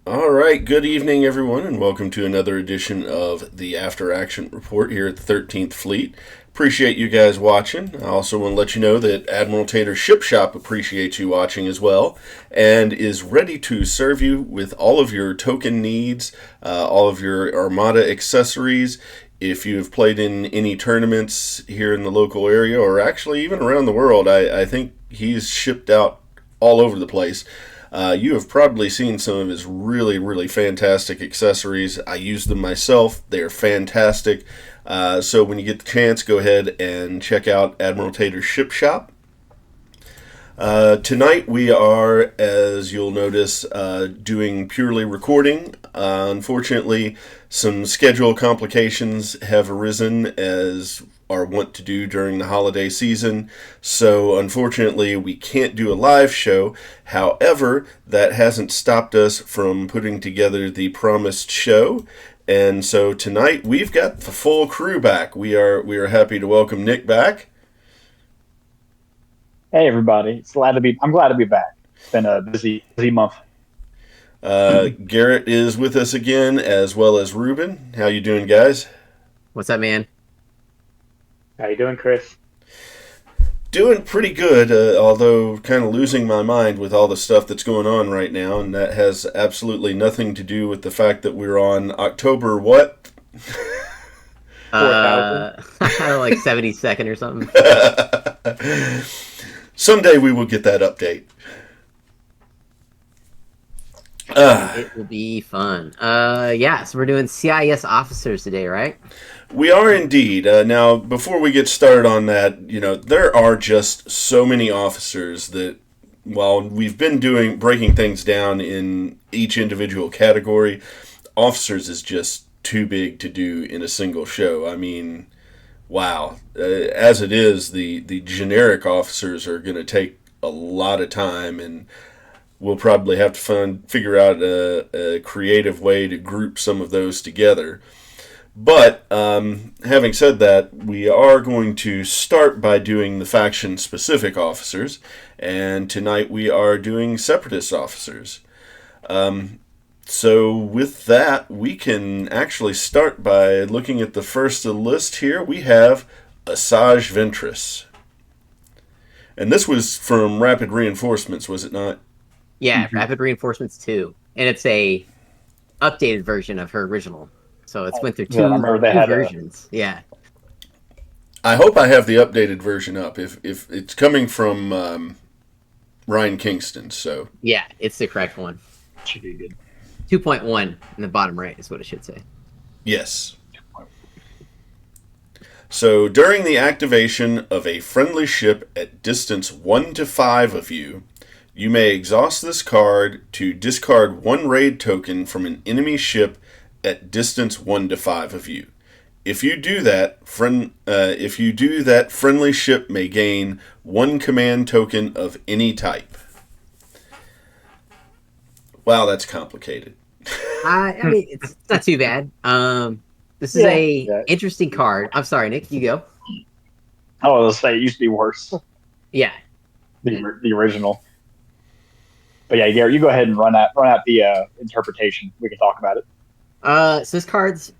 All right, good evening, everyone, and welcome to another edition of the After Action Report here at the 13th Fleet. Appreciate you guys watching. I also want to let you know that Admiral Tater's Ship Shop appreciates you watching as well and is ready to serve you with all of your token needs, all of your Armada accessories. If you have played in any tournaments here in the local area or actually even around the world, I think he's shipped out all over the place. You have probably seen some of his really, really fantastic accessories. I use them myself. They are fantastic. So when you get the chance, go ahead and check out Admiral Tater's Ship Shop. Tonight we are, as you'll notice, doing purely recording. Unfortunately, some schedule complications have arisen as are wont to do during the holiday season. So unfortunately, we can't do a live show. However, that hasn't stopped us from putting together the promised show. And so tonight we've got the full crew back. We are happy to welcome Nick back. Hey everybody, I'm glad to be back. It's been a busy month. Garrett is with us again, as well as Reuben. How you doing, guys? What's up, man? How you doing, Chris? Doing pretty good, although kind of losing my mind with all the stuff that's going on right now, and that has absolutely nothing to do with the fact that we're on October what? 4,000? Like 72nd or something. Someday we will get that update. It will be fun. Yeah, so we're doing CIS officers today, right? We are indeed. Now, before we get started on that, there are just so many officers that while we've been breaking things down in each individual category, officers is just too big to do in a single show. I mean, wow. As it is, the generic officers are going to take a lot of time, and we'll probably have to figure out a creative way to group some of those together. But having said that, we are going to start by doing the faction-specific officers, and tonight we are doing separatist officers. So with that, we can actually start by looking at the first of the list here. We have Asajj Ventress. And this was from Rapid Reinforcements, was it not? Yeah, Rapid Reinforcements 2. And it's a updated version of her original. So it's went through two, Yeah, I remember they two had versions. Yeah. I hope I have the updated version up. If it's coming from Ryan Kingston, so Yeah, it's the correct one. should be good. 2.1 in the bottom right is what it should say. yes. So during the activation of a friendly ship at distance 1 to 5 of you, you may exhaust this card to discard one raid token from an enemy ship at distance 1 to 5 of you. If you do that, friendly ship may gain one command token of any type. Wow, that's complicated. I mean, it's not too bad. This is interesting card. I'm sorry, Nick, you go. Oh, let's say it used to be worse. Yeah. The original. But yeah, Garrett, you go ahead and run out the interpretation. We can talk about it. So this card's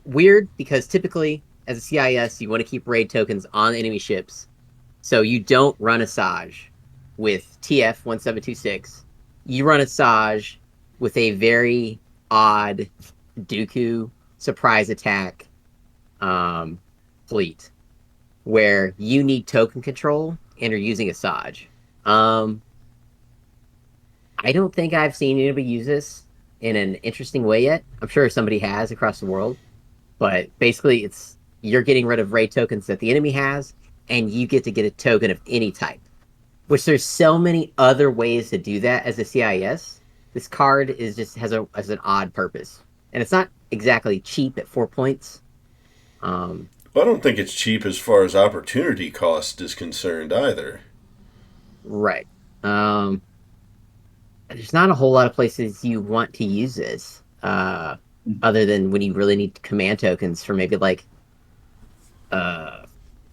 weird because typically, as a CIS, you want to keep raid tokens on enemy ships. So you don't run Asajj with TF-1726. You run Asajj with a very odd Dooku surprise attack fleet, where you need token control and are using Asajj. I don't think I've seen anybody use this in an interesting way yet. I'm sure somebody has across the world, but basically you're getting rid of raid tokens that the enemy has, and you get to get a token of any type, which there's so many other ways to do that as a CIS. This card has an odd purpose, and it's not exactly cheap at 4 points. I don't think it's cheap as far as opportunity cost is concerned either. Right. There's not a whole lot of places you want to use this, other than when you really need command tokens for maybe like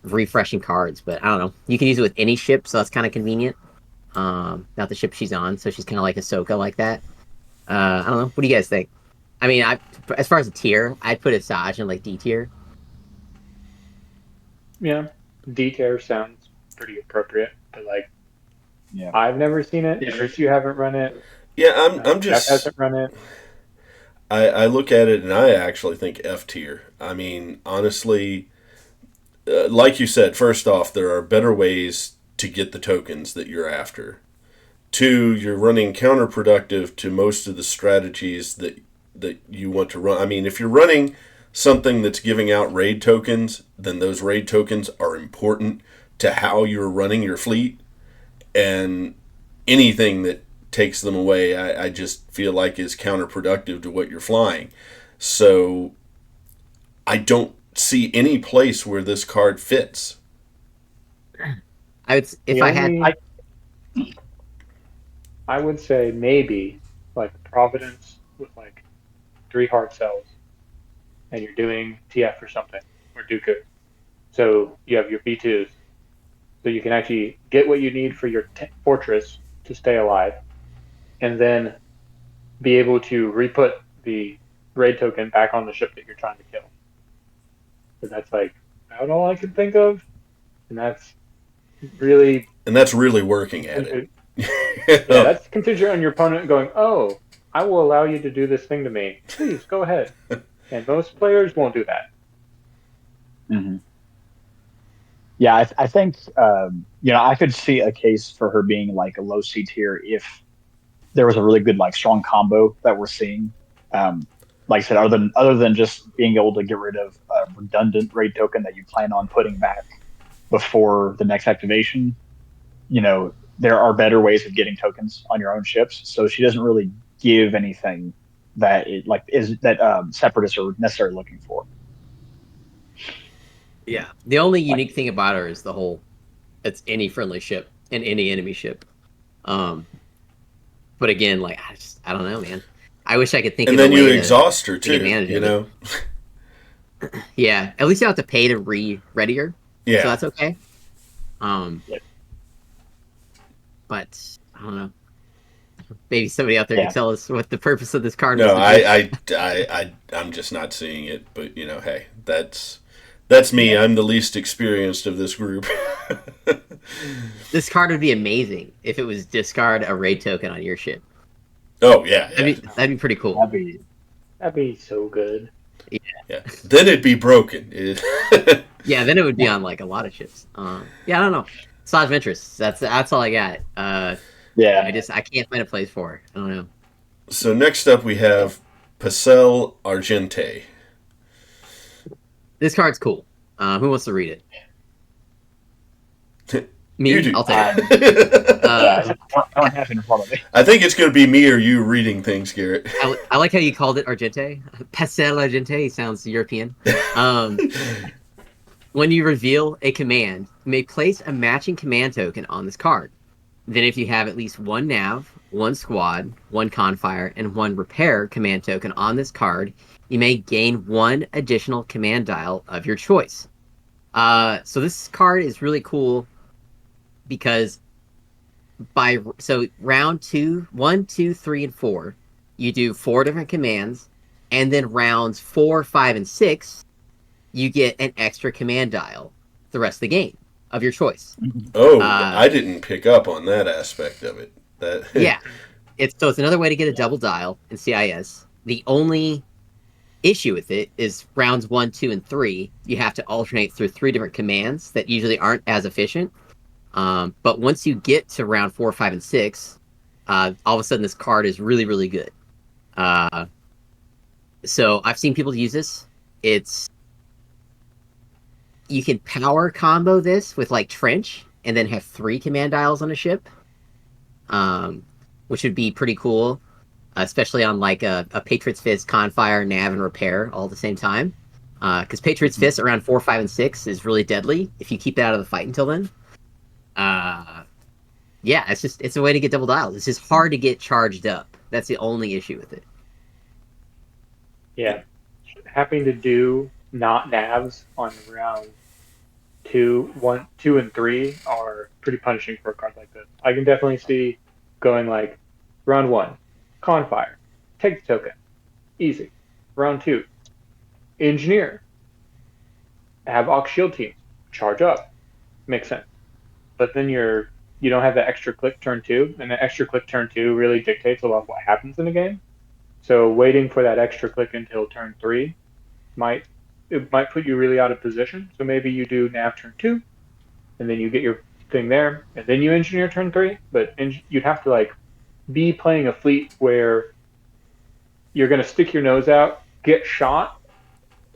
refreshing cards. But I don't know. You can use it with any ship, so that's kind of convenient. Not the ship she's on, so she's kind of like Ahsoka like that. I don't know. What do you guys think? I mean, as far as a tier, I'd put Asajj in like D tier. Yeah, D tier sounds pretty appropriate, but like Yeah. I've never seen it. Yeah. Chris, you haven't run it. Yeah, I'm Jeff just hasn't run it. I look at it and I actually think F tier. I mean, honestly, like you said, first off, there are better ways to get the tokens that you're after. Two, you're running counterproductive to most of the strategies that you want to run. I mean, if you're running something that's giving out raid tokens, then those raid tokens are important to how you're running your fleet, and anything that takes them away, I just feel like is counterproductive to what you're flying. So I don't see any place where this card fits. I would if The I had. only- I would say maybe like Providence with like 3 hard cells, and you're doing TF or something or Dooku. So you have your B2s, so you can actually get what you need for your fortress to stay alive, and then be able to re-put the raid token back on the ship that you're trying to kill. So that's like about all I can think of, and that's really working at it. yeah, that's contingent on your opponent going, "Oh, I will allow you to do this thing to me. Please go ahead." And most players won't do that. Mm-hmm. Yeah, I think I could see a case for her being like a low C tier if there was a really good like strong combo that we're seeing. Like I said, other than just being able to get rid of a redundant raid token that you plan on putting back before the next activation, there are better ways of getting tokens on your own ships. So she doesn't really give anything that separatists are necessarily looking for. Yeah, the only unique thing about her is the whole it's any friendly ship and any enemy ship. But again, like I don't know, man. I wish I could think. And of then a you way exhaust her to take too. advantage You of know. it. Yeah, at least you don't have to pay to ready her. Yeah. So that's okay. Yep. But I don't know. Maybe somebody out there Yeah. can tell us what the purpose of this card No, was. I'm just not seeing it. But hey, that's me. I'm the least experienced of this group. This card would be amazing if it was discard a raid token on your ship. Oh yeah. That'd be pretty cool. That'd be so good. Yeah. Then it'd be broken. Yeah, then it would be on like a lot of ships. Yeah, I don't know. Asajj Ventress. That's all I got. Yeah. I can't find a place for her. I don't know. So next up we have Pacel Argente. This card's cool. Who wants to read it? Me. You do. I'll take it. I don't have it in front of me. I think it's going to be me or you reading things, Garrett. I like how you called it Argente. Pacel Argente sounds European. When you reveal a command, you may place a matching command token on this card. Then if you have at least one nav, one squad, one confire, and one repair command token on this card, you may gain one additional command dial of your choice. So this card is really cool because round 2, 1, 2, 3, and 4, you do 4 different commands, and then rounds 4, 5, and 6, you get an extra command dial the rest of the game of your choice. Oh, I didn't pick up on that aspect of it. Yeah, it's another way to get a double dial in CIS. The only issue with it is rounds 1, 2, and 3. You have to alternate through 3 different commands that usually aren't as efficient. But once you get to round 4, 5, and 6, all of a sudden this card is really, really good. So I've seen people use this. You can power combo this with like Trench and then have 3 command dials on a ship, which would be pretty cool, especially on like a Patriot's Fist, Confire, Nav, and Repair all at the same time. Because Patriot's Fist around 4, 5, and 6 is really deadly if you keep it out of the fight until then. Yeah, it's a way to get double dials. It's just hard to get charged up. That's the only issue with it. Yeah, having to do not navs on round 2, 1, 2, and 3 are pretty punishing for a card like this. I can definitely see going like round 1, Confire, take the token. Easy. Round 2. Engineer. Have Aux shield teams. Charge up. Makes sense. But then you don't have that extra click turn 2, and the extra click turn 2 really dictates a lot of what happens in the game. So waiting for that extra click until turn 3 might put you really out of position. So maybe you do nav turn 2, and then you get your thing there, and then you engineer turn 3. But you'd have to like be playing a fleet where you're going to stick your nose out, get shot,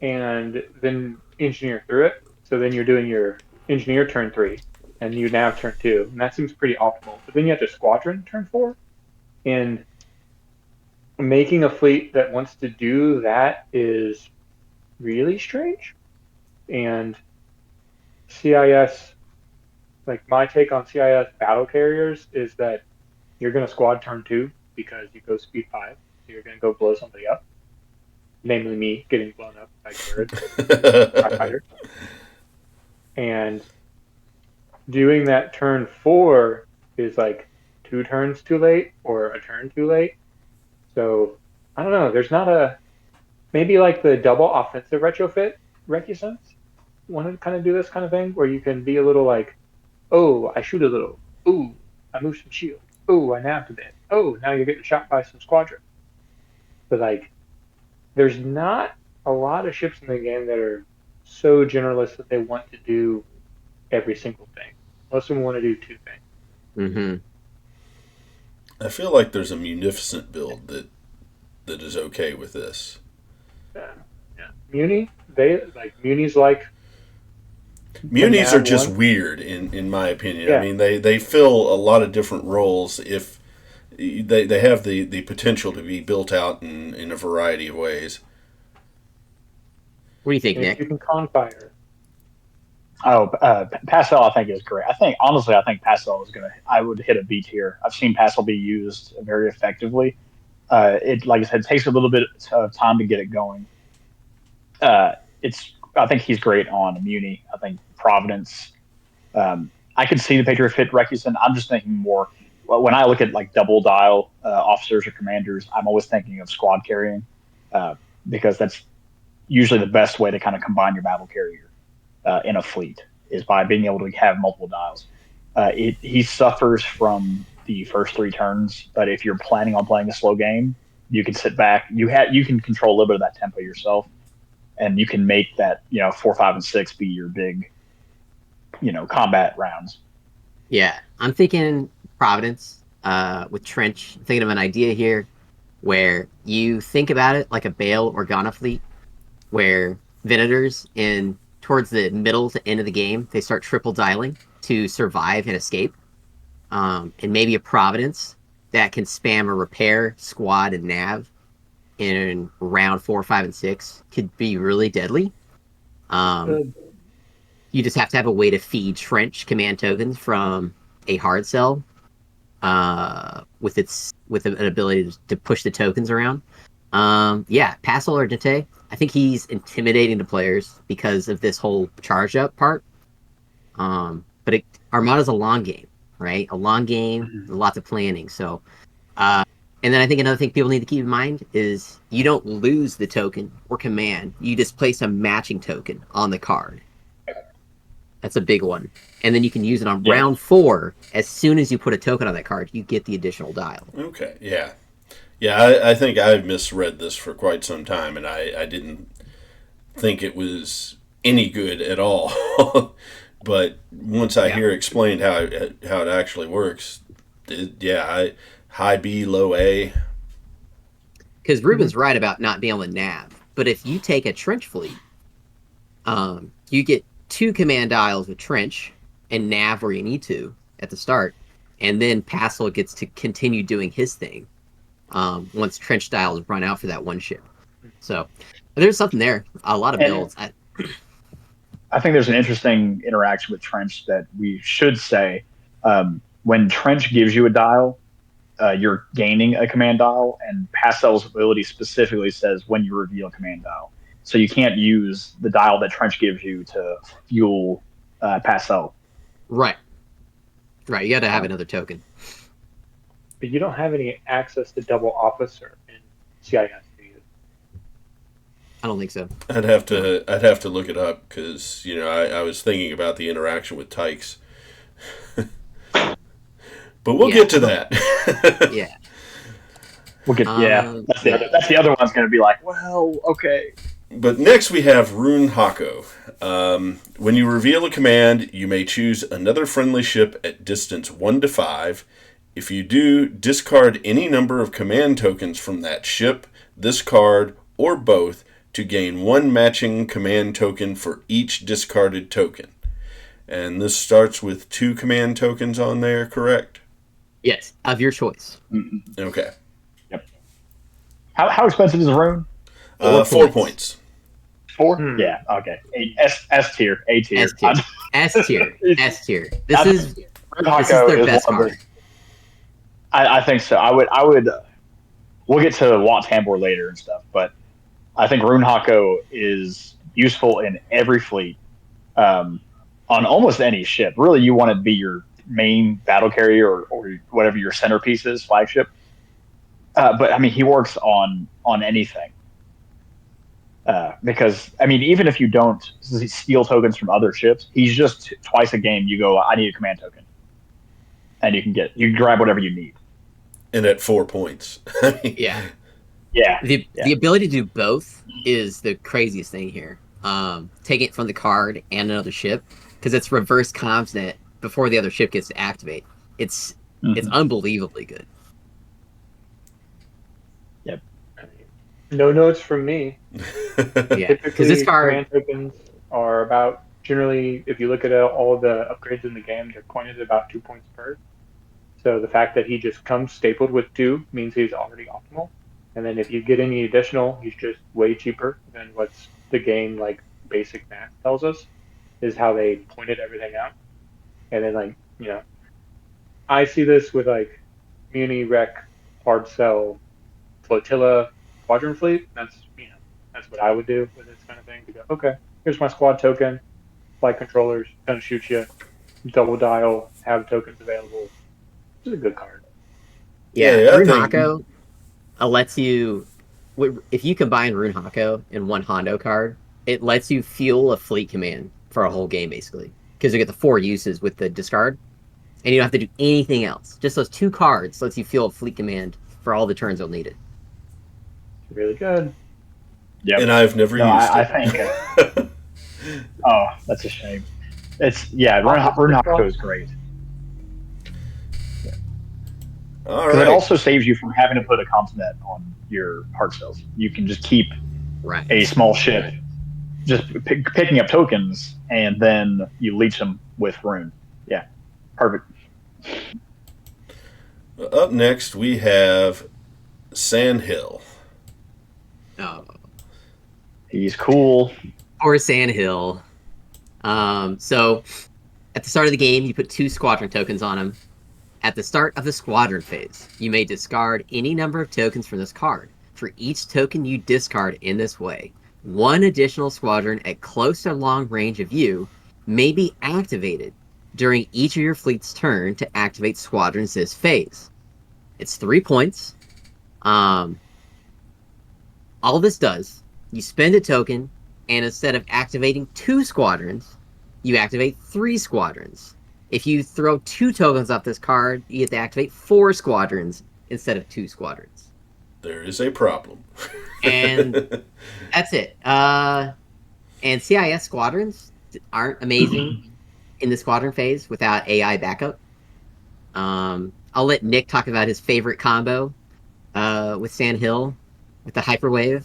and then engineer through it. So then you're doing your engineer turn 3, and you nav turn 2, and that seems pretty optimal. But then you have to squadron turn 4, and making a fleet that wants to do that is really strange. And CIS, like my take on CIS battle carriers is that you're going to squad turn 2 because you go speed 5, so you're going to go blow somebody up, namely me getting blown up by Garrett, fighter. And doing that turn 4 is like 2 turns too late or a turn too late. So I don't know. There's not maybe like the double offensive retrofit Recusense want to kind of do this kind of thing where you can be a little like, oh, I shoot a little. Ooh, I move some shield. Oh, I nabbed a bit. Oh, now you're getting shot by some squadron. But like, there's not a lot of ships in the game that are so generalist that they want to do every single thing. Most of them want to do 2 things. Mm-hmm. I feel like there's a munificent build that is okay with this. Yeah. Muni, Muni's like. Munis are just weird, in my opinion. Yeah. I mean, they fill a lot of different roles if they have the potential to be built out in a variety of ways. What do you think, And Nick? you can confire. Oh, Pastel, I think is great. I think Pastel is gonna. I would hit a B tier. I've seen Pastel be used very effectively. It, like I said, it takes a little bit of time to get it going. I think he's great on Muni. I think Providence. I could see the Patriot fit Recusen. I'm just thinking more. When I look at like double dial officers or commanders, I'm always thinking of squad carrying because that's usually the best way to kind of combine your battle carrier in a fleet is by being able to have multiple dials. He suffers from the first 3 turns, but if you're planning on playing a slow game, you can sit back. You can control a little bit of that tempo yourself, and you can make that 4, 5, and 6 be your big combat rounds. Yeah, I'm thinking Providence with Trench. I'm thinking of an idea here where you think about it like a Bale Organa fleet, where Venators towards the middle to end of the game, they start triple dialing to survive and escape. And maybe a Providence that can spam a repair, squad, and nav in round 4, 5, and 6 could be really deadly. You just have to have a way to feed Trench command tokens from a hard cell with an ability to push the tokens around. Passel or Dente, I think he's intimidating to players because of this whole charge up part. But Armada's a long game, right? A long game, lots of planning. So, and then I think another thing people need to keep in mind is you don't lose the token or command. You just place a matching token on the card. That's a big one. And then you can use it on round 4. As soon as you put a token on that card, you get the additional dial. Okay, yeah. Yeah, I think I've misread this for quite some time, and I didn't think it was any good at all. But once I hear explained how it actually works, high B, low A. Because Reuben's right about not being able to nav. But if you take a Trench fleet, you get 2 command dials with Trench and nav where you need to at the start, and then Passel gets to continue doing his thing once Trench dials run out for that one ship. So there's something there. A lot of builds. I think there's an interesting interaction with Trench that we should say. When Trench gives you a dial, you're gaining a command dial, and Pastel's ability specifically says when you reveal a command dial. So you can't use the dial that Trench gives you to fuel Pastel. Right. You got to have another token. But you don't have any access to double officer in CIS to use. I don't think so. I'd have to look it up because I was thinking about the interaction with Tykes, but we'll get to that. Yeah. We'll get that's the other one's going to be like, well, okay. But next we have Rune Hako. When you reveal a command, you may choose another friendly ship at distance 1 to 5. If you do, discard any number of command tokens from that ship, this card, or both, to gain 1 matching command token for each discarded token. And this starts with 2 command tokens on there, correct? Yes, of your choice. Mm-hmm. Okay. Yep. How expensive is Rune? 4 points. 4? Yeah. Okay. S tier. A tier. S tier. S tier. This is their best card. I think so. I would. We'll get to Wat Tambor later and stuff, but I think Rune Hako is useful in every fleet, on almost any ship. Really, you want to be your main battle carrier or whatever your centerpiece is, flagship. But I mean, he works on anything. Because I mean, even if you don't steal tokens from other ships, he's just twice a game. You go, I need a command token, and you can grab whatever you need. And at 4 points. Yeah. The ability to do both is the craziest thing here. Take it from the card and another ship, because it's reverse comms net before the other ship gets to activate. It's unbelievably good. Yep. No notes from me. Yeah, because this card command tokens are about, generally, if you look at all the upgrades in the game, they're coined at about 2 points per. So the fact that he just comes stapled with 2 means he's already optimal. And then if you get any additional, he's just way cheaper than what's the game like basic math tells us, is how they pointed everything out. And then I see this with like Muni, Rec, Hard Sell, Flotilla, Squadron Fleet. That's what I would do with this kind of thing. To go, okay, here's my squad token, flight controllers, gonna shoot you, double dial, have tokens available. This is a good card. Yeah, Rune Hako lets you, if you combine Rune Hako in one Hondo card, it lets you fuel a fleet command for a whole game, basically. Because you get the 4 uses with the discard, and you don't have to do anything else. Just those 2 cards lets you fuel a fleet command for all the turns you'll need it. Really good. Yep. And I've never used it. I think. Oh, that's a shame. Rune Hako is great. All right. It also saves you from having to put a comms net on your heart cells. You can just keep a small ship, just picking up tokens, and then you leech them with Rune. Yeah, perfect. Up next, we have Sandhill. Oh, he's cool. Or Sandhill. So, at the start of the game, you put 2 squadron tokens on him. At the start of the squadron phase, you may discard any number of tokens from this card. For each token you discard in this way, 1 additional squadron at close or long range of you may be activated during each of your fleet's turn to activate squadrons this phase. It's 3 points. All this does, you spend a token, and instead of activating 2 squadrons, you activate 3 squadrons. If you throw 2 tokens off this card, you get to activate 4 squadrons instead of 2 squadrons. There is a problem. And that's it. And CIS squadrons aren't amazing in the squadron phase without AI backup. I'll let Nick talk about his favorite combo with Sandhill with the hyperwave.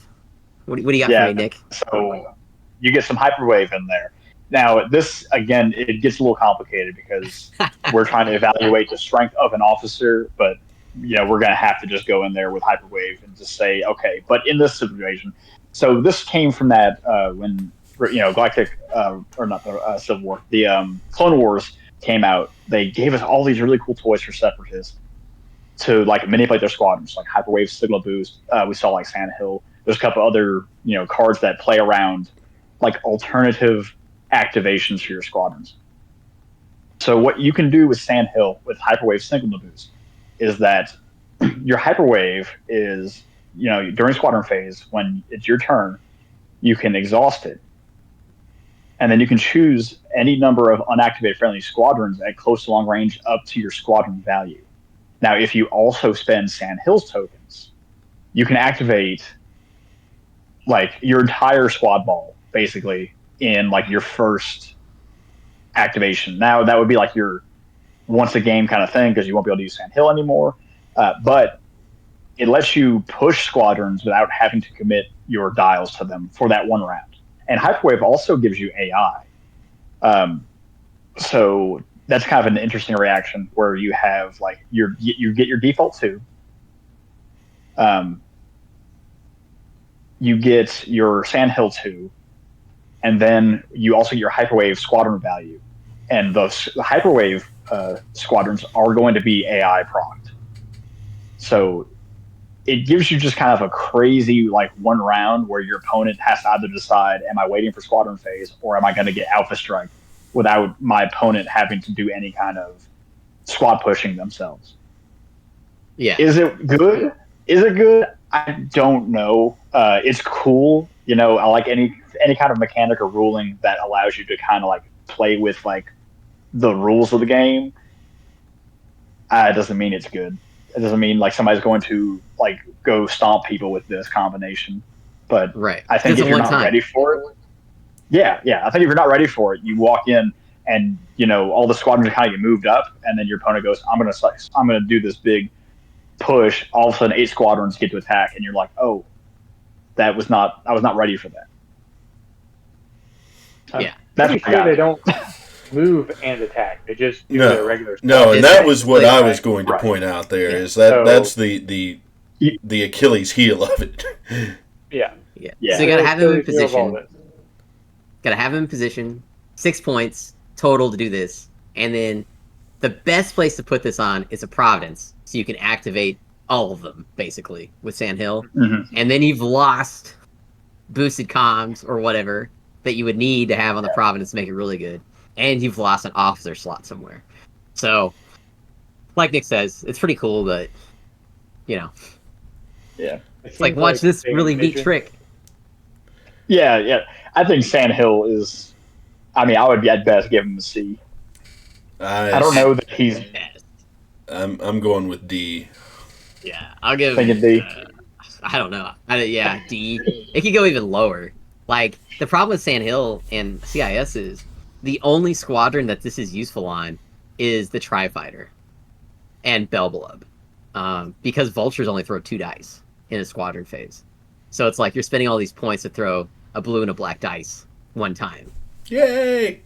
What do you got for me, Nick? So you get some hyperwave in there. Now, this, again, it gets a little complicated because we're trying to evaluate the strength of an officer, but, we're going to have to just go in there with hyperwave and just say, okay, but in this situation, so this came from that when, Galactic, or not the Civil War, the Clone Wars came out, they gave us all these really cool toys for Separatists to, manipulate their squadrons, like hyperwave, signal boost. We saw, Sandhill. There's a couple other, cards that play around, alternative activations for your squadrons. So what you can do with Sandhill with hyperwave signal boost is that your hyperwave is during squadron phase, when it's your turn, you can exhaust it. And then you can choose any number of unactivated friendly squadrons at close to long range up to your squadron value. Now, if you also spend Sand Hills tokens, you can activate like your entire squad ball basically in like your first activation. Now, that would be like your once a game kind of thing because you won't be able to use Sand Hill anymore. But it lets you push squadrons without having to commit your dials to them for that one round. And Hyperwave also gives you AI. So that's kind of an interesting reaction where you have like you get your default 2. You get your Sandhill 2, and then you also get your Hyperwave squadron value. And the Hyperwave squadrons are going to be AI procced. So it gives you just kind of a crazy like one round where your opponent has to either decide, am I waiting for squadron phase or am I going to get alpha strike without my opponent having to do any kind of squad pushing themselves. Yeah. Is it good? I don't know. It's cool. I like any kind of mechanic or ruling that allows you to kind of like play with like the rules of the game. It doesn't mean it's good. It doesn't mean like somebody's going to like go stomp people with this combination. But right. I think if you're not ready for it, yeah. I think if you're not ready for it, you walk in and all the squadrons are kind of get moved up, and then your opponent goes, "I'm gonna do this big push." All of a sudden, 8 squadrons get to attack, and you're like, "Oh, I was not ready for that." Yeah, that's pretty sure they don't move and attack. They just do their regular stuff. No, and that was what I was going to point out there. Is that that's the Achilles heel of it. Yeah. So you gotta have him in position. Gotta have him in position. 6 points total to do this, and then the best place to put this on is a Providence, so you can activate all of them basically with Sandhill, and then you've lost boosted comms or whatever that you would need to have on the Providence to make it really good, and you've lost an officer slot somewhere. So, like Nick says, it's pretty cool, but it's like watch this really neat trick. Yeah. I think Sandhill is. I mean, I would at best give him a C. I don't know that he's. I'm going with D. Yeah, I'll give him D. I don't know. D. It could go even lower. Like the problem with Sandhill and CIS is the only squadron that this is useful on is the Tri-Fighter and Belblub, because Vultures only throw 2 dice in a squadron phase. So it's like you're spending all these points to throw a blue and a black dice one time. Yay!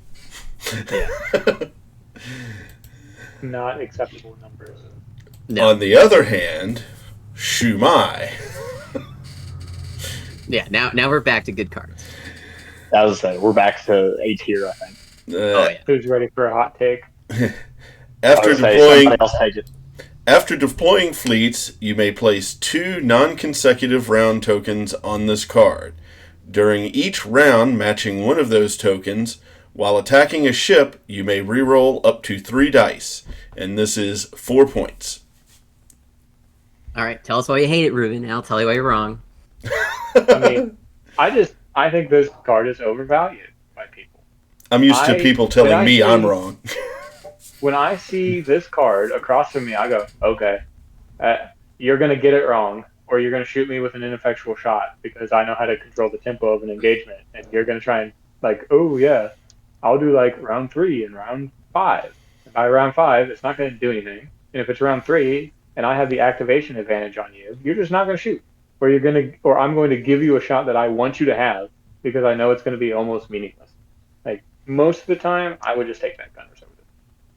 Yeah. Not acceptable numbers. No. On the other hand, Shumai. Yeah, now we're back to good cards. I was saying, we're back to A tier, I think. Who's ready for a hot take? After deploying fleets, you may place 2 non-consecutive round tokens on this card. During each round matching one of those tokens, while attacking a ship, you may reroll up to 3 dice, and this is 4 points. All right, tell us why you hate it, Reuben, and I'll tell you why you're wrong. I mean, I think this card is overvalued by people. I'm used to people telling me I'm wrong. When I see this card across from me, I go, okay, you're going to get it wrong, or you're going to shoot me with an ineffectual shot because I know how to control the tempo of an engagement, and you're going to try and like, oh yeah, I'll do like round 3 and round 5. And by round 5, it's not going to do anything. And if it's round 3 and I have the activation advantage on you, you're just not going to shoot. Or I'm going to give you a shot that I want you to have because I know it's going to be almost meaningless. Like most of the time, I would just take vet gunners over this.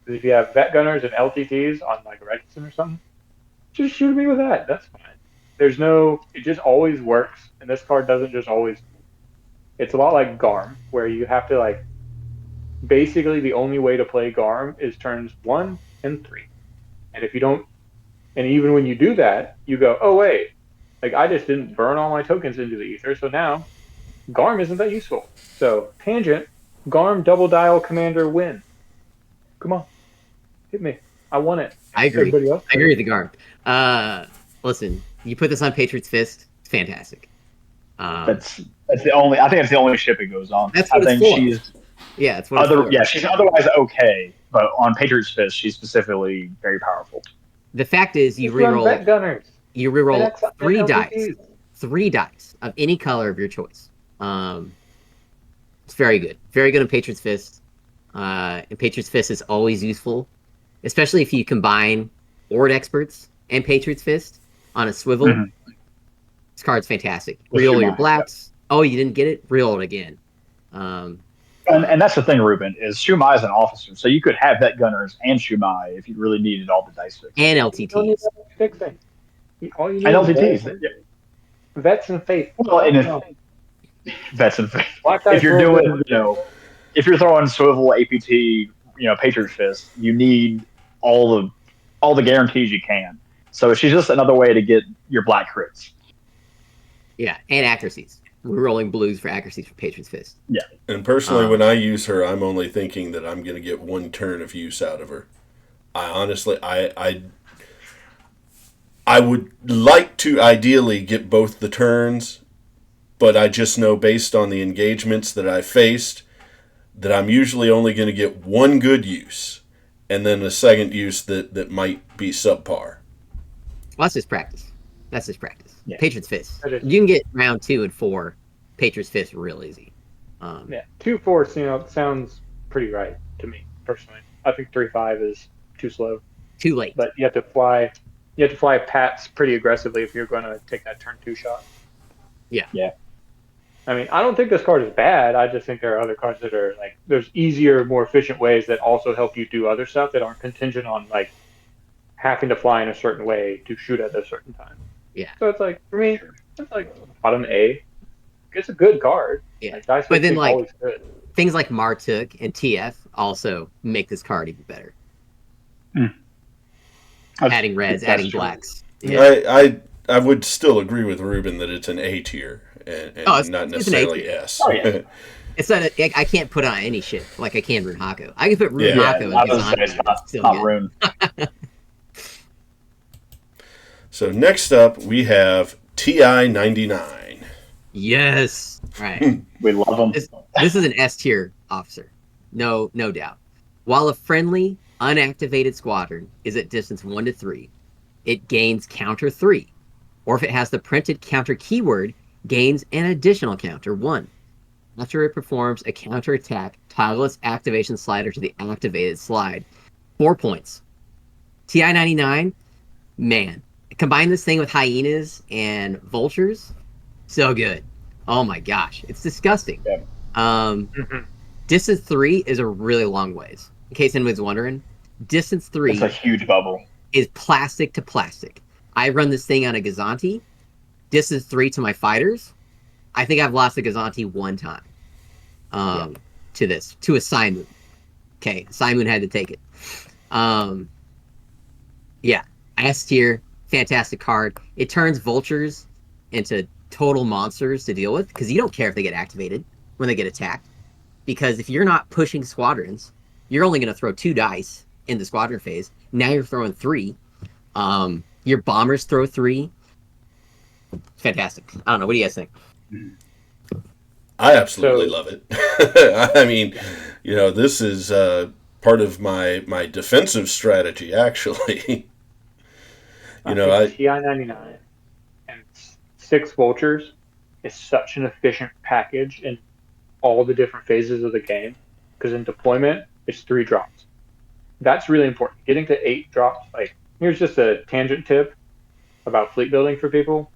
Because if you have vet gunners and LTTs on like Redstone or something, just shoot me with that. That's fine. It just always works. And this card doesn't just always. It's a lot like Garm, where you have to like. Basically, the only way to play Garm is turns 1 and 3. And if you don't, and even when you do that, you go, oh wait. Like, I just didn't burn all my tokens into the ether, so now Garm isn't that useful. So, tangent, Garm double dial commander win. Come on. Hit me. I want it. I agree. I agree with the Garm. Listen, You put this on Patriot's Fist, it's fantastic. That's the only. I think that's the only ship it goes on. That's what I think it's for. she's Yeah, that's what it's for. Yeah, she's otherwise okay, but on Patriot's Fist, she's specifically very powerful. The fact is, you reroll gunners. three dice of any color of your choice. It's very good. Very good on Patriot's Fist. And Patriot's Fist is always useful, especially if you combine Ord Experts and Patriot's Fist on a swivel. Mm-hmm. This card's fantastic. Reroll your blacks. Yeah. Oh, you didn't get it? Reroll it again. And that's the thing, Reuben, is Shumai is an officer, so you could have vet gunners and Shumai if you really needed all the dice fixed. And LTTs. Fixing. All you need and LTTs. Vets and faith. Well, vets and faith. If you're doing, if you're throwing swivel, APT, Patriot Fist, you need all the guarantees you can. So she's just another way to get your black crits. Yeah, and accuracies. We're rolling blues for accuracies for Patriot's Fist. Yeah. And personally, when I use her, I'm only thinking that I'm going to get one turn of use out of her. I honestly, I would like to ideally get both the turns, but I just know based on the engagements that I faced that I'm usually only going to get one good use and then a second use that might be subpar. Well, that's just practice. Yeah. Patriot's Fist. You can get round 2 and 4 Patriot's Fist real easy. 2-4 sounds pretty right to me personally. I think 3-5 is too slow. Too late. But you have to fly Pats pretty aggressively if you're going to take that turn 2 shot. Yeah. Yeah. I mean, I don't think this card is bad. I just think there are other cards that are there's easier, more efficient ways that also help you do other stuff that aren't contingent on having to fly in a certain way to shoot at a certain time. Yeah. So it's for me, it's bottom A. It's a good card. Yeah. But then things like Martuk and TF also make this card even better. Adding reds, adding blacks. Yeah. I would still agree with Reuben that it's an A tier and not necessarily S. Oh, yeah. It's not. I can't put on any shit like I can Rune Hako. I can put Rune Hako in it's not Rune. So next up we have TI-99. Yes. Right. We love them. This is an S tier officer. No doubt. While a friendly, unactivated squadron is at distance 1 to 3, it gains counter 3. Or if it has the printed counter keyword, gains an additional counter 1. After it performs a counterattack, toggle its activation slider to the activated slide. 4 points. TI-99, man. Combine this thing with hyenas and vultures. So good. Oh my gosh. It's disgusting. Yeah. Distance 3 is a really long ways. In case anyone's wondering. Distance 3 it's a huge bubble. Is plastic to plastic. I run this thing on a Gazanti. Distance 3 to my fighters. I think I've lost a Gazanti 1 time. To a Simon. Okay, Simon had to take it. Yeah, S tier, fantastic card. It turns vultures into total monsters to deal with because you don't care if they get activated when they get attacked. Because if you're not pushing squadrons, you're only going to throw 2 dice in the squadron phase. Now you're throwing 3. Your bombers throw 3. Fantastic. I don't know. What do you guys think? I absolutely love it. I mean, this is part of my defensive strategy, actually. TI-99 and 6 vultures is such an efficient package in all the different phases of the game. Because in deployment, it's 3 drops. That's really important. Getting to 8 drops, here's just a tangent tip about fleet building for people.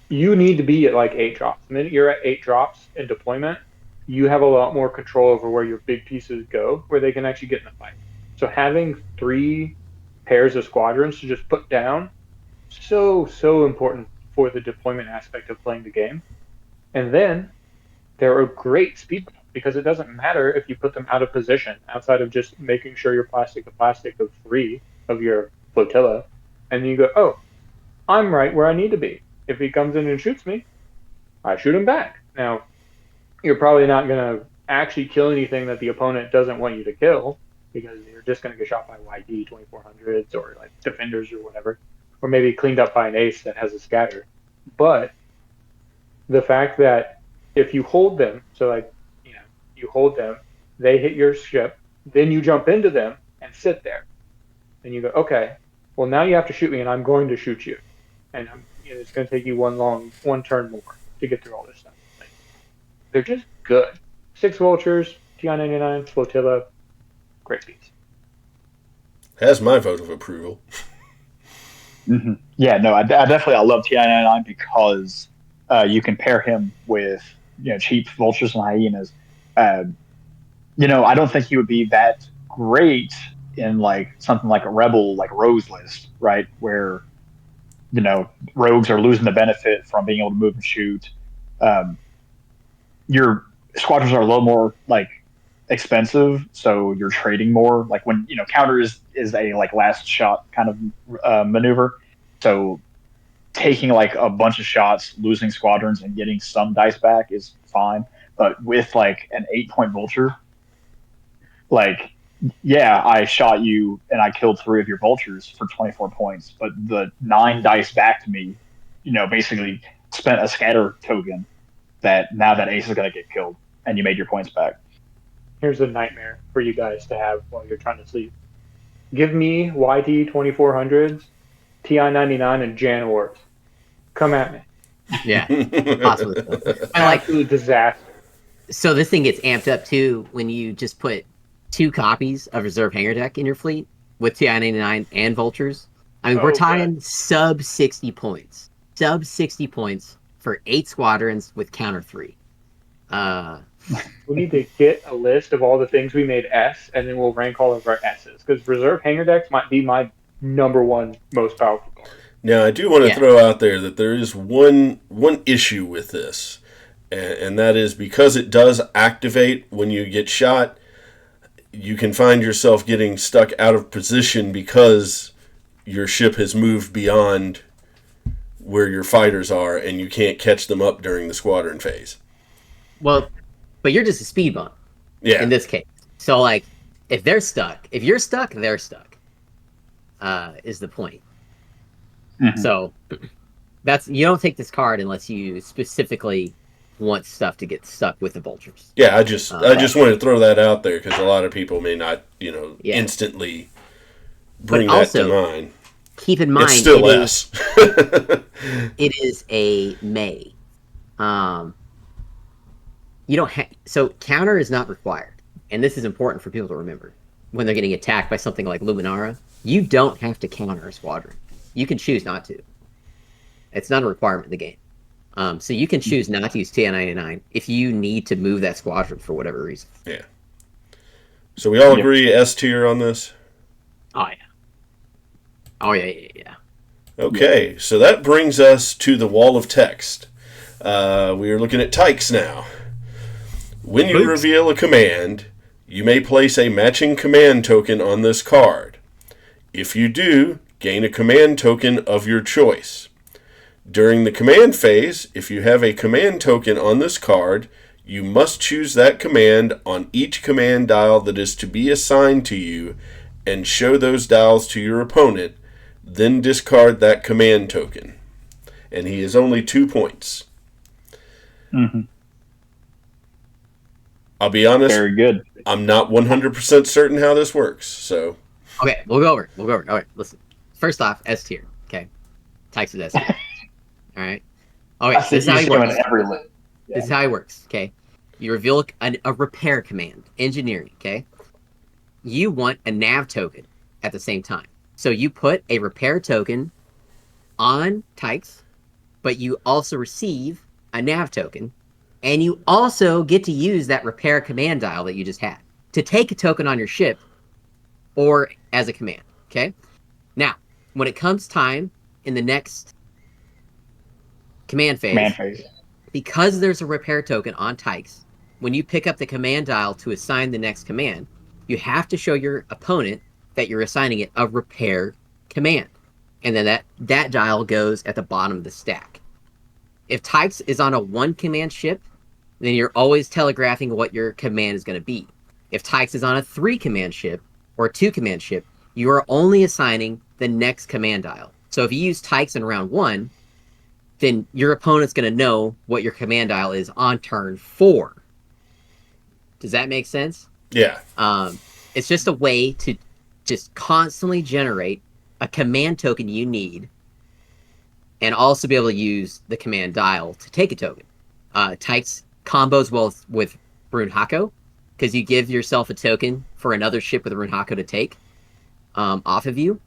You need to be at 8 drops. The minute you're at 8 drops in deployment, you have a lot more control over where your big pieces go, where they can actually get in the fight. So having 3 pairs of squadrons to just put down, so important for the deployment aspect of playing the game. And then they're a great speed bump because it doesn't matter if you put them out of position outside of just making sure you're plastic to plastic of 3 of your flotilla. And then you go, oh, I'm right where I need to be. If he comes in and shoots me, I shoot him back. Now, you're probably not going to actually kill anything that the opponent doesn't want you to kill because you're just going to get shot by YD 2400s or defenders or whatever. or maybe cleaned up by an ace that has a scatter. But the fact that if you hold them, so like, you hold them, they hit your ship, then you jump into them and sit there, and you go, okay, well now you have to shoot me, and I'm going to shoot you, and it's going to take you one turn more to get through all this stuff. Like, they're just good. 6 vultures, TI-99, flotilla, great piece. Has my vote of approval. Mm-hmm. Yeah, no, I love TI-99 because you can pair him with cheap vultures and hyenas. I don't think he would be that great in like something like a rebel like Rose list, right? Where rogues are losing the benefit from being able to move and shoot. Your squadrons are a little more like expensive, so you're trading more. Like when counter is a like last shot kind of maneuver. So taking like a bunch of shots, losing squadrons, and getting some dice back is fine. But with like an 8-point vulture, like yeah, I shot you and I killed 3 of your vultures for 24 points, but the 9 dice back to me, basically spent a scatter token that now that ace is going to get killed, and you made your points back. Here's a nightmare for you guys to have while you're trying to sleep. Give me YT 2400s, TI-99, and Jan Wars. Come at me. Yeah, possibly. I like Absolute disaster. So this thing gets amped up too when you just put 2 copies of Reserve Hangar Deck in your fleet with TI-99 and vultures. I mean, we're talking sub 60 points. Sub 60 points for 8 squadrons with counter 3. We need to get a list of all the things we made S, and then we'll rank all of our S's. Because Reserve Hangar Decks might be my #1 most powerful card. Now, I do want to throw out there that there is one issue with this, and that is because it does activate when you get shot, you can find yourself getting stuck out of position because your ship has moved beyond where your fighters are, and you can't catch them up during the squadron phase. Well, but you're just a speed bump. Yeah. In this case. So, like, if you're stuck, they're stuck. Is the point. Mm-hmm. So, you don't take this card unless you specifically want stuff to get stuck with the vultures. Yeah, I just wanted to throw that out there because a lot of people may not, instantly bring that to mind. Keep in mind, it's still S. It is a May. You don't so counter is not required, and this is important for people to remember when they're getting attacked by something like Luminara. You don't have to counter a squadron. You can choose not to. It's not a requirement in the game. So you can choose not to use TI-99 if you need to move that squadron for whatever reason. Yeah. So we all agree S tier on this? Oh, yeah. Oh, yeah. Okay, so that brings us to the wall of text. We are looking at Tykes now. When you reveal a command, you may place a matching command token on this card. If you do, gain a command token of your choice. During the command phase, if you have a command token on this card, you must choose that command on each command dial that is to be assigned to you and show those dials to your opponent, then discard that command token. And he is only 2 points. Mm-hmm. I'll be honest. Very good. I'm not 100% certain how this works, so. Okay, we'll go over it. All right, listen. First off, S tier. Okay. Tykes is S tier. All right. Okay, so this is how he works. This is how he works, okay? You reveal a repair command, engineering, okay? You want a nav token at the same time. So you put a repair token on Tykes, but you also receive a nav token, and you also get to use that repair command dial that you just had to take a token on your ship or as a command, okay? Now, when it comes time in the next command phase, because there's a repair token on Tykes, when you pick up the command dial to assign the next command, you have to show your opponent that you're assigning it a repair command. And then that dial goes at the bottom of the stack. If Tykes is on a 1-command ship, then you're always telegraphing what your command is going to be. If Tykes is on a 3-command ship or a 2-command ship, you are only assigning the next command dial. So if you use Tykes in round 1, then your opponent's going to know what your command dial is on turn 4. Does that make sense? Yeah. It's just a way to just constantly generate a command token you need, and also be able to use the command dial to take a token. Tykes combos well with Rune Hako, because you give yourself a token for another ship with Rune Hako to take off of you.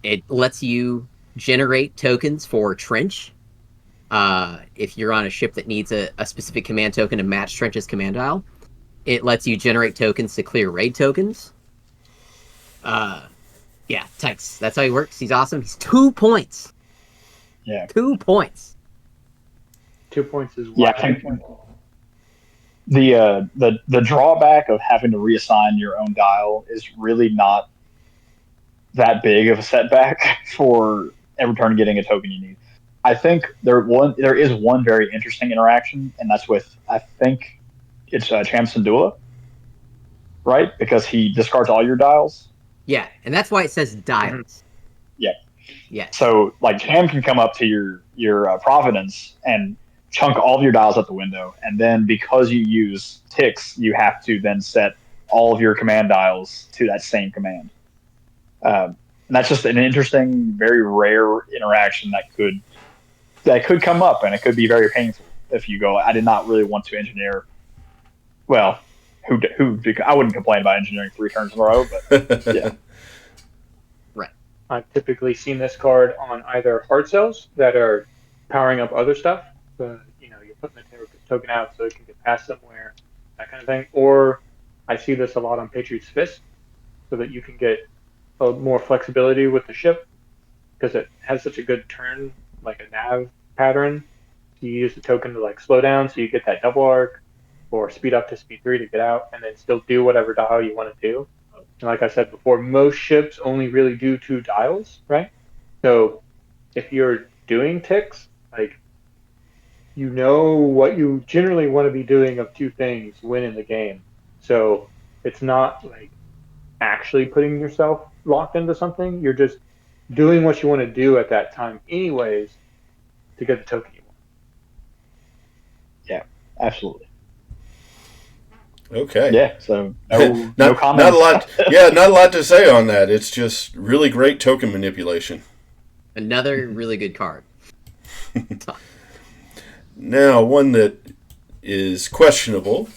It lets you generate tokens for Trench. If you're on a ship that needs a specific command token to match Trench's command dial, it lets you generate tokens to clear raid tokens. Yeah, Tykes. That's how he works. He's awesome. He's 2 points. Yeah. 2 points. 2 points is Yeah, I think the drawback of having to reassign your own dial is really not that big of a setback for every turn getting a token you need. I think there is one very interesting interaction, and that's with, I think it's Chamsandula, right? Because he discards all your dials. Yeah, and that's why it says dials. Yeah. Yeah. So like Cham can come up to your Providence and chunk all of your dials out the window, and then because you use ticks, you have to then set all of your command dials to that same command. And that's just an interesting, very rare interaction that could come up, and it could be very painful if you go, I did not really want to engineer. Well, I wouldn't complain about engineering 3 turns in a row, but yeah. Right. I've typically seen this card on either hard cells that are powering up other stuff. You're putting the token out so it can get passed somewhere, that kind of thing. Or I see this a lot on Patriot's Fist, so that you can get more flexibility with the ship, because it has such a good turn, like a nav pattern. You use the token to like slow down, so you get that double arc, or speed up to speed 3 to get out, and then still do whatever dial you want to do. And like I said before, most ships only really do 2 dials, right? So if you're doing ticks, like, you know what you generally want to be doing of 2 things when in the game. So it's not like actually putting yourself locked into something. You're just doing what you want to do at that time anyways to get the token you want. Yeah, absolutely. Okay. Yeah, so no comments. Not a lot. Yeah, not a lot to say on that. It's just really great token manipulation. Another really good card. Now, one that is questionable.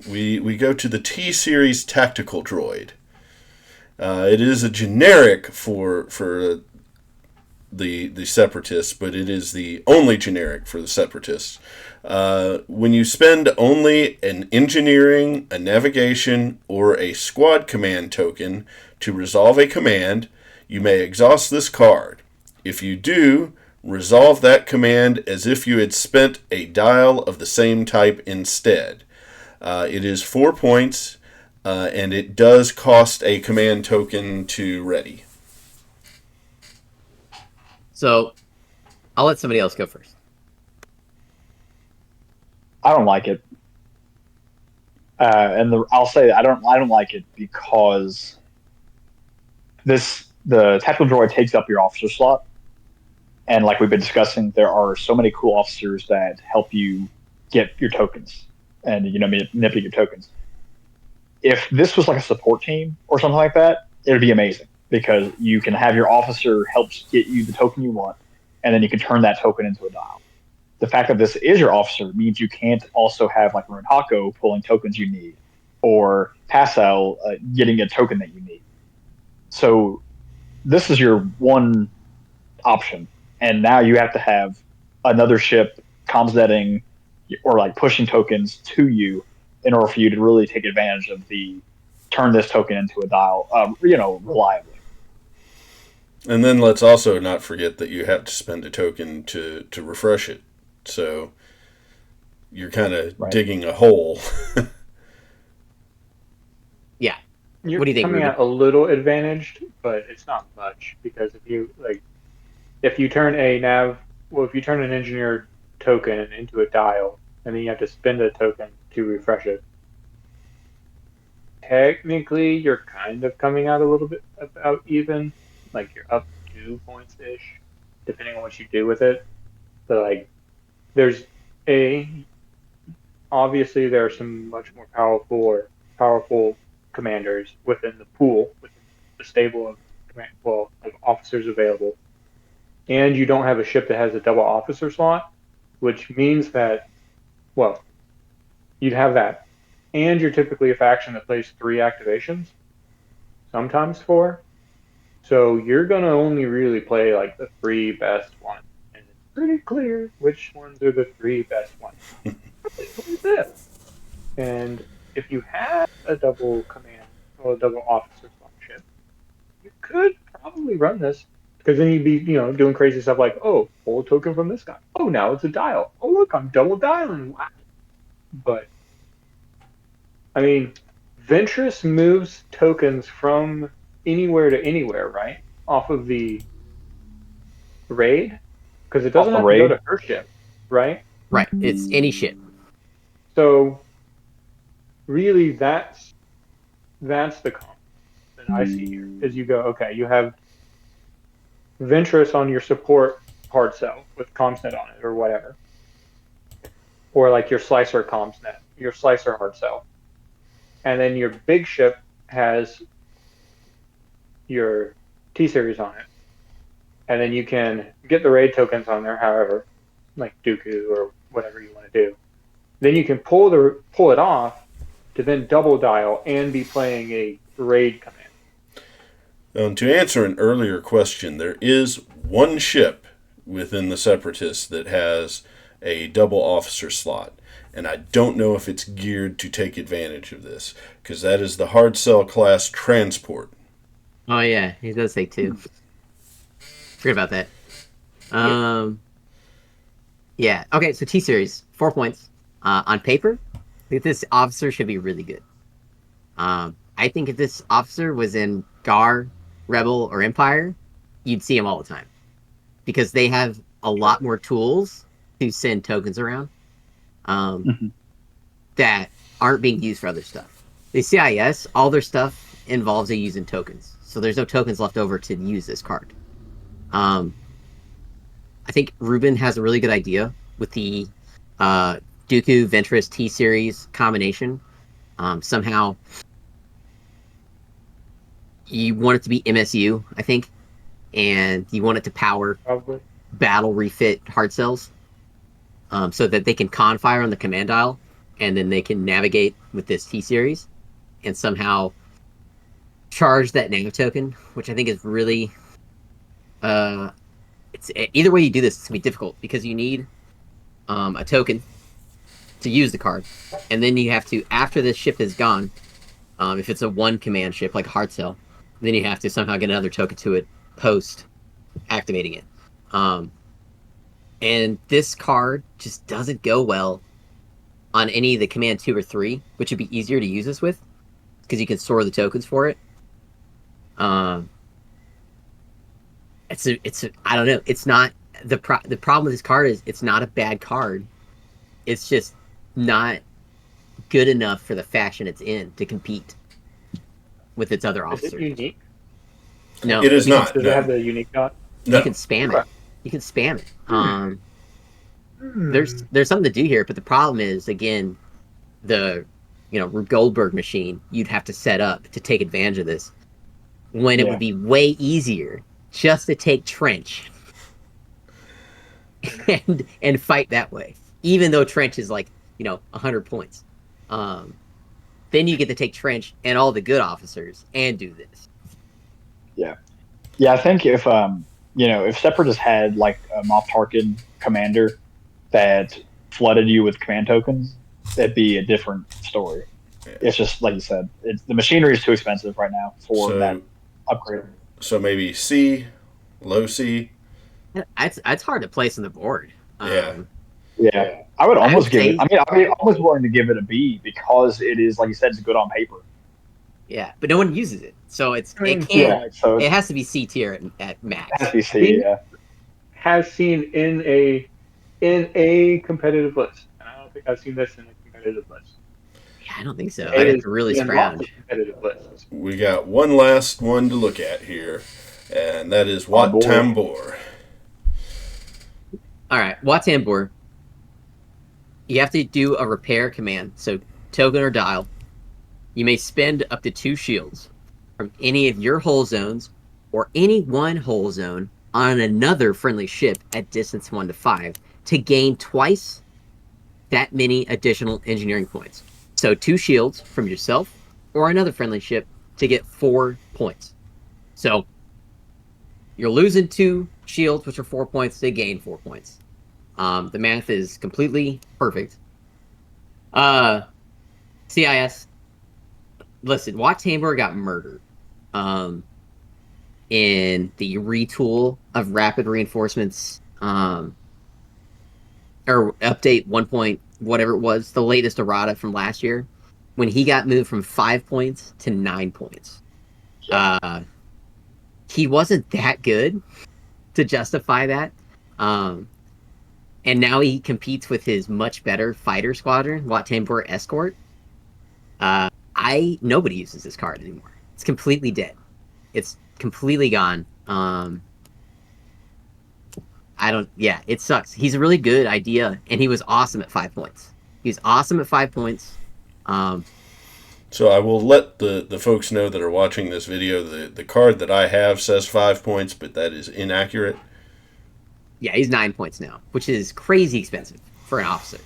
We go to the T-Series Tactical Droid. It is a generic for the Separatists, but it is the only generic for the Separatists. When you spend only an engineering, a navigation, or a squad command token to resolve a command, you may exhaust this card. If you do, resolve that command as if you had spent a dial of the same type instead. It is 4 points, and it does cost a command token to ready. So, I'll let somebody else go first. I don't like it, I'll say I don't like it because the tactical droid takes up your officer slot, and like we've been discussing, there are so many cool officers that help you get your tokens and manipulate your tokens. If this was like a support team or something like that, it would be amazing, because you can have your officer help get you the token you want, and then you can turn that token into a dial. The fact that this is your officer means you can't also have like Rune Hako pulling tokens you need, or Passel getting a token that you need. So this is your one option, and now you have to have another ship comms netting or like pushing tokens to you in order for you to really take advantage of the turn this token into a dial, reliably. And then let's also not forget that you have to spend a token to refresh it. So you're kind of digging a hole. Yeah. You're What do you think, coming Reuben? out a little advantaged, but it's not much, because if you turn an engineer token into a dial, and then you have to spend a token to refresh it, technically you're kind of coming out a little bit about even. like you're up 2 points ish, depending on what you do with it. But like, there's a obviously there are some much more powerful commanders within the pool, within the stable of of officers available, and you don't have a ship that has a double officer slot, which means that well, you'd have that, and you're typically a faction that plays 3 activations, sometimes 4. So you're gonna only really play like the 3 best ones, and it's pretty clear which ones are the 3 best ones. Play this. And if you had a double command or a double officer slot ship, you could probably run this because then you'd be, doing crazy stuff like, oh, pull a token from this guy. Oh, now it's a dial. Oh, look, I'm double dialing. Wow. But I mean, Ventress moves tokens from anywhere to anywhere, right? Off of the raid, because it doesn't the have to go raid? to her ship, right? Right. It's any ship. So really, that's the comp that I see here. Is you go, okay, you have Ventress on your support hard cell with CommsNet on it or whatever, or like your slicer CommsNet, your slicer hard cell, and then your big ship has your T series on it, and then you can get the raid tokens on there, however, like Dooku or whatever you want to do. Then you can pull it off to then double dial and be playing a raid command. To answer an earlier question, there is one ship within the Separatists that has a double officer slot, and I don't know if it's geared to take advantage of this, because that is the hard cell class transport. Oh yeah, he does take 2. Forget about that. Yeah. Okay, so T series, 4 points. On paper, I think this officer should be really good. I think if this officer was in Gar, Rebel, or Empire, you'd see him all the time. Because they have a lot more tools to send tokens around that aren't being used for other stuff. The CIS, all their stuff involves a using tokens. So there's no tokens left over to use this card. I think Reuben has a really good idea with the Dooku Ventress T series combination. Somehow you want it to be MSU, I think, and you want it to power Probably. battle refit hard cells, so that they can con fire on the command dial, and then they can navigate with this T series, and somehow charge that nav token, which I think is really it's either way you do this, it's gonna be difficult because you need a token to use the card, and then you have to, after this ship is gone, if it's a 1 command ship like a hard cell, then you have to somehow get another token to it post activating it. And this card just doesn't go well on any of the command 2 or 3, which would be easier to use this with because you can store the tokens for it. It's I don't know. It's not the problem with this card is it's not a bad card. It's just not good enough for the faction it's in to compete with its other officers. Is it unique? No, It is not. Does it have the unique dot? No. You can spam it. You can spam it. There's something to do here, but the problem is, again, the Rube Goldberg machine you'd have to set up to take advantage of this, when it would be way easier just to take Trench and fight that way. Even though Trench is like 100 points, then you get to take Trench and all the good officers and do this. Yeah. I think if if Separatists had like a Moff Tarkin commander that flooded you with command tokens, that'd be a different story. Yeah. It's just like you said, the machinery is too expensive right now for that upgrade. So maybe C, low C. It's hard to place on the board. Yeah, I would almost give it. I'd be almost willing to give it a B because it is, like you said, it's good on paper. Yeah, but no one uses it, so it has to be C tier at max. It has to be C. Yeah. Has seen in a competitive list, and I don't think I've seen this in a competitive list. Yeah, I don't think so. I have to really scrounge. We got one last one to look at here, And that is On Wat board. Tambor. All right, Wat Tambor. You have to do a repair command. So token or dial. You may spend up to 2 shields from any of your hull zones or any one hull zone on another friendly ship at distance 1 to 5 to gain twice that many additional engineering points. So 2 shields from yourself or another friendly ship to get 4 points. So you're losing 2 shields, which are 4 points, to gain 4 points. The math is completely perfect. CIS. Listen, Wat Tambor got murdered in the retool of rapid reinforcements or update 1 point, whatever it was, the latest errata from last year, when he got moved from 5 points to 9 points. He wasn't that good to justify that. And now he competes with his much better fighter squadron, Wat Tambor Escort. Nobody uses this card anymore. It's completely dead. It's completely gone. It sucks. He's a really good idea, and he was awesome at 5 points. He's awesome at 5 points. So I will let the folks know that are watching this video, the card that I have says 5 points, but that is inaccurate. Yeah, he's 9 points now, which is crazy expensive for an officer.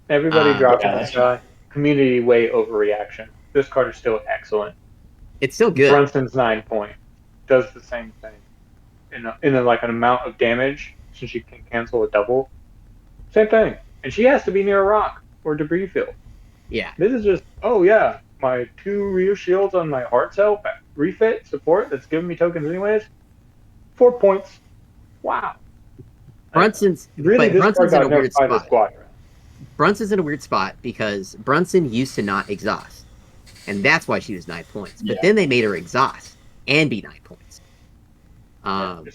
Everybody dropping yeah, this guy. Community way overreaction. This card is still excellent. It's still good. Brunson's 9 point does the same thing in like an amount of damage, since she can cancel a double. Same thing, and she has to be near a rock or debris field. Yeah. This is just my 2 rear shields on my heart cell refit support that's giving me tokens anyways. 4 points. Wow. Brunson's in a weird spot. Brunson's in a weird spot because Brunson used to not exhaust, and that's why she was 9 points. But then they made her exhaust and be 9 points.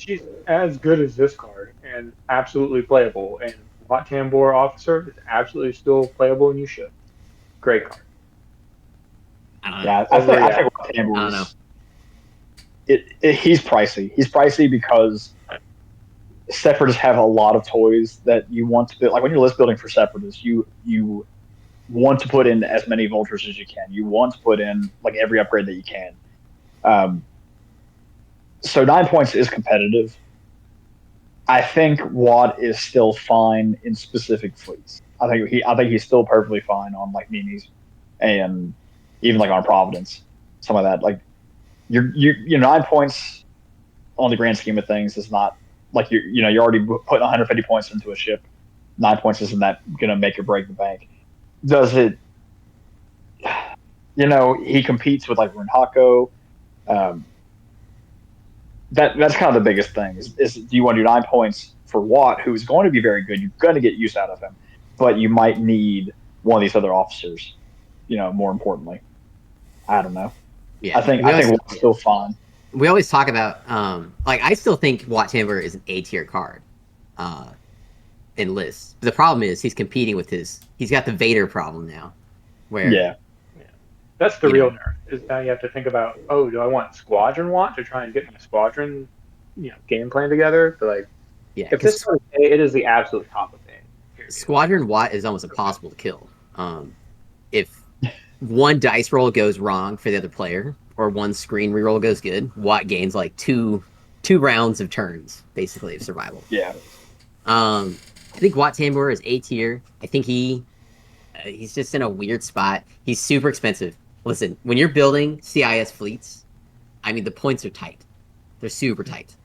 She's as good as this card and absolutely playable. And Wat Tambor Officer is absolutely still playable, and you should. Great card. I don't know. Yeah, I think Wat Tambor I don't know. He's pricey. He's pricey because Separatists have a lot of toys that you want to build. Like when you're list building for Separatists, you want to put in as many Vultures as you can. You want to put in like every upgrade that you can. So 9 points is competitive. I think Watt is still fine in specific fleets. I think he's still perfectly fine on like Nini's and even like on Providence, some of that. Like you're 9 points on the grand scheme of things is not like you're already putting 150 points into a ship. 9 points isn't that going to make or break the bank. Does it? He competes with like Runhako. That's kind of the biggest thing. Is do you want to do 9 points for Watt, who's going to be very good? You're going to get use out of him, but you might need one of these other officers. More importantly, I don't know. Yeah, I think Watt's still fine. We always talk about I still think Wat Tambor is an A tier card in lists. The problem is he's competing with he's got the Vader problem now. Where that's the real nerf. Is now you have to think about, do I want Squadron Watt to try and get my squadron, game plan together? But if this is A, it is the absolute top of A. Squadron Watt is almost impossible to kill. If one dice roll goes wrong for the other player, or one screen reroll goes good, Watt gains like two rounds of turns, basically, of survival. Yeah. I think Wat Tambor is A tier. I think he's just in a weird spot. He's super expensive. Listen, when you're building CIS fleets, the points are tight. They're super tight.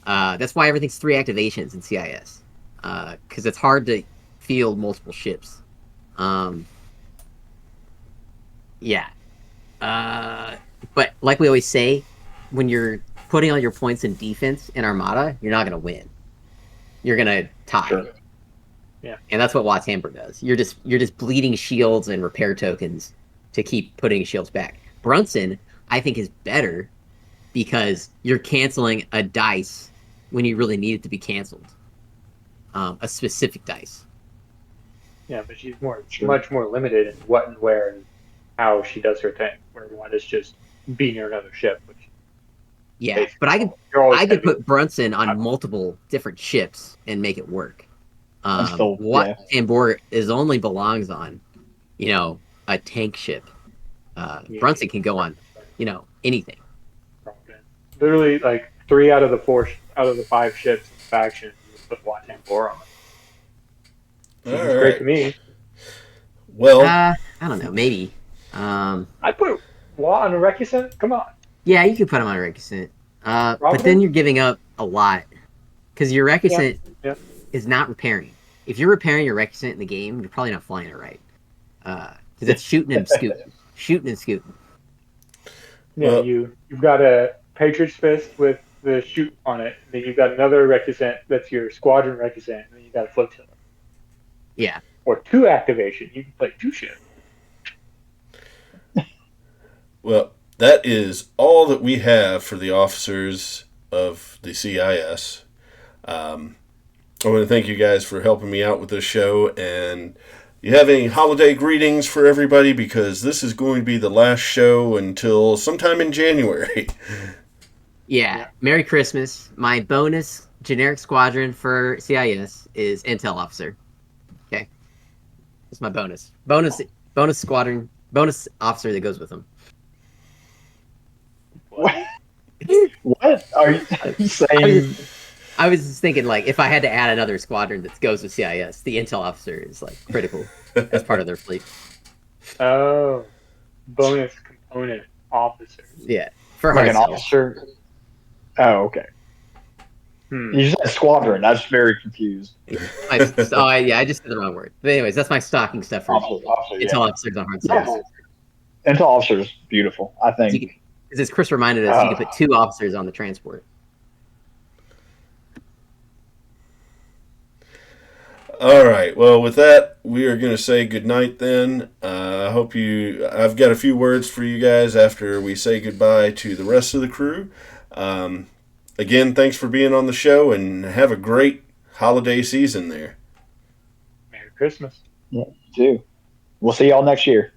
That's why everything's 3 activations in CIS. Because it's hard to field multiple ships. But like we always say, when you're putting all your points in defense in Armada, you're not going to win. You're going to tie. Sure. Yeah. And that's what Wat Tambor does. You're just bleeding shields and repair tokens to keep putting shields back. Brunson, I think, is better because you're canceling a dice when you really need it to be canceled. A specific dice. Yeah, but she's much more limited in what and where and how she does her thing. Where Watt is just be near another ship, which Yeah, basically. but You're always I could heavy. put Brunson on multiple different ships and make it work. What yeah. Tambor is only belongs on, a tank ship. Yeah. Brunson can go on, anything. Literally, like 3 out of the 4 out of the 5 ships in the faction, you would put Wat Tambor on them. All Seems great right. to me. Well, I don't know, maybe. I put Wat on a Recusant. Come on, Yeah, you could put him on a Recusant. But then Providence? you're giving up a lot because your Recusant Yeah. is not repairing. If you're repairing your Recusant in the game, you're probably not flying it right. Because it's shooting and scooting. Yeah, well, you've got a Patriot's Fist with the shoot on it. And then you've got another Recusant that's your Squadron Recusant, and then you got a Flotilla. Yeah. Or 2 activation. You can play 2 ships. well, that is all that we have for the officers of the CIS. I want to thank you guys for helping me out with this show. And you have any holiday greetings for everybody? Because this is going to be the last show until sometime in January. Yeah. Merry Christmas. My bonus generic squadron for CIS is Intel Officer. Okay. That's my bonus. Bonus squadron, bonus officer that goes with them. What? What are you saying? I was just thinking, like, if I had to add another squadron that goes with CIS, the Intel Officer is, like, critical as part of their fleet. Oh, bonus component officer. Yeah. For Like hard an sell. officer? Oh, okay. You said squadron. I was very confused. I just said the wrong word. But anyways, that's my stocking stuff for Officer, Intel yeah. Officers on hard sales. Intel officer is beautiful. I think. Because as Chris reminded us, you could put 2 officers on the transport. All right. Well, with that, we are going to say goodnight then. I've got a few words for you guys after we say goodbye to the rest of the crew. Again, thanks for being on the show and have a great holiday season there. Merry Christmas. Yeah, you too. We'll see y'all next year.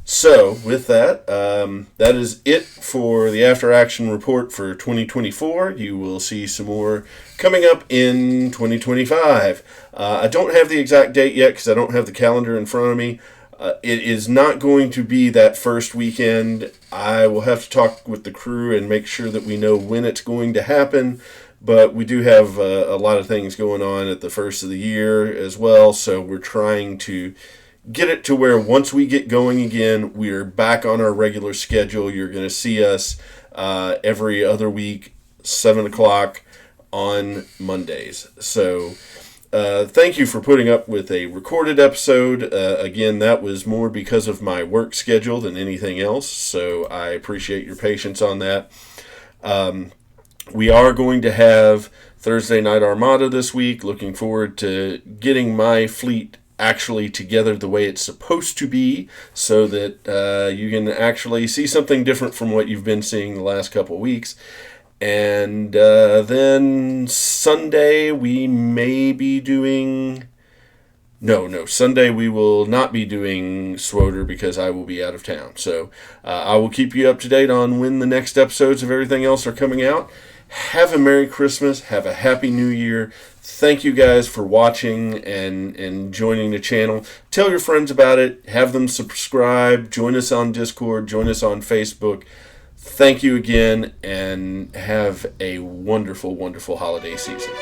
So, with that, that is it for the After Action Report for 2024. You will see some more coming up in 2025. I don't have the exact date yet because I don't have the calendar in front of me. It is not going to be that first weekend. I will have to talk with the crew and make sure that we know when it's going to happen. But we do have a lot of things going on at the first of the year as well, so we're trying to get it to where once we get going again, we're back on our regular schedule. You're going to see us every other week, 7 o'clock on Mondays. So thank you for putting up with a recorded episode. Again, that was more because of my work schedule than anything else, so I appreciate your patience on that. We are going to have Thursday Night Armada this week. Looking forward to getting my fleet actually together the way it's supposed to be so that you can actually see something different from what you've been seeing the last couple of weeks. And then Sunday we may be doing... No, Sunday we will not be doing Swoder because I will be out of town. So I will keep you up to date on when the next episodes of everything else are coming out. Have a Merry Christmas. Have a Happy New Year. Thank you guys for watching and joining the channel. Tell your friends about it. Have them subscribe. Join us on Discord. Join us on Facebook. Thank you again, and have a wonderful, wonderful holiday season.